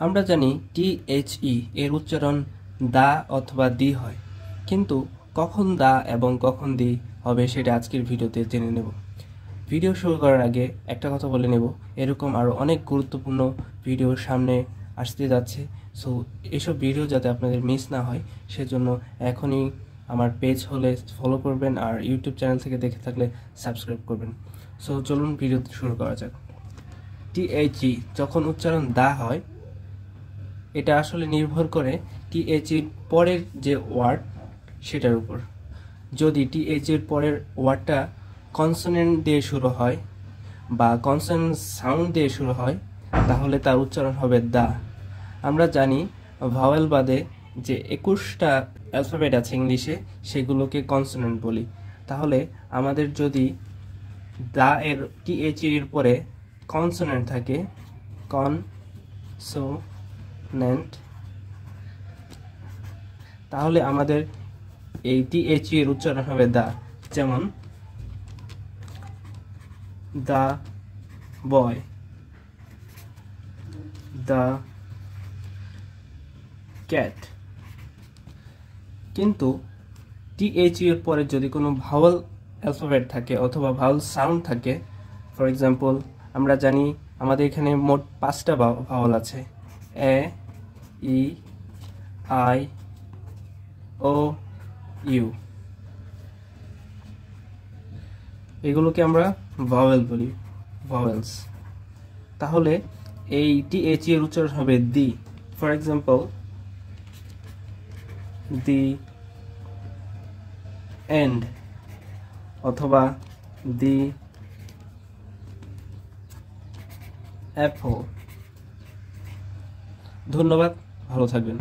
আমরা জানি T H E এর উচ্চারণ দা অথবা দি হয়, কিন্তু কখন দা এবং কখন দি হবে সেটা আজকের ভিডিওতে জেনে নেব। ভিডিও শুরু করার আগে একটা কথা বলে নেব, এরকম আরও অনেক গুরুত্বপূর্ণ ভিডিও সামনে আসতে যাচ্ছে। সো এসব ভিডিও যাতে আপনাদের মিস না হয় সেজন্য এখনই আমার পেজ হলে ফলো করবেন, আর ইউটিউব চ্যানেল থেকে দেখে থাকলে সাবস্ক্রাইব করবেন। সো চলুন ভিডিও শুরু করা যাক। টি এইচ ই যখন উচ্চারণ দা হয়, এটা আসলে নির্ভর করে টি এইচ ইর পরের যে ওয়ার্ড সেটার উপর। যদি টি এইচ এর পরের ওয়ার্ডটা কনসোনেন্ট দিয়ে শুরু হয় বা কনসোনেন্ট সাউন্ড দিয়ে শুরু হয়, তাহলে তার উচ্চারণ হবে দা। আমরা জানি ভাওয়েল বাদে যে 21টা অ্যালফাবেট আছে ইংলিশে, সেগুলোকে কনসোনেন্ট বলি। তাহলে আমাদের যদি দা এর টি এইচ এর পরে কনসোনেন্ট থাকে, কনসোনেন্ট, তাহলে আমাদের এই টি এইচ এর উচ্চারণ হবে দা। যেমন দা বয়, দা ক্যাট। কিন্তু টি এইচ এর পরে যদি কোনো ভাওয়াল অ্যালফাবেট থাকে অথবা ভাওয়াল সাউন্ড থাকে, ফর এক্সাম্পল আমরা জানি আমাদের এখানে মোট 5টা ভাওয়াল আছে, এ, ই, আই, ও, ইউ। এগুলোকে আমরা ভাওয়েল বলি, ভাওয়েলস। তাহলে এই টি এইচ এর উচ্চারণ হবে দি। ফর এক্সাম্পল দি এন্ড অথবা দি অ্যাপল। ধন্যবাদ, ভালো থাকবেন।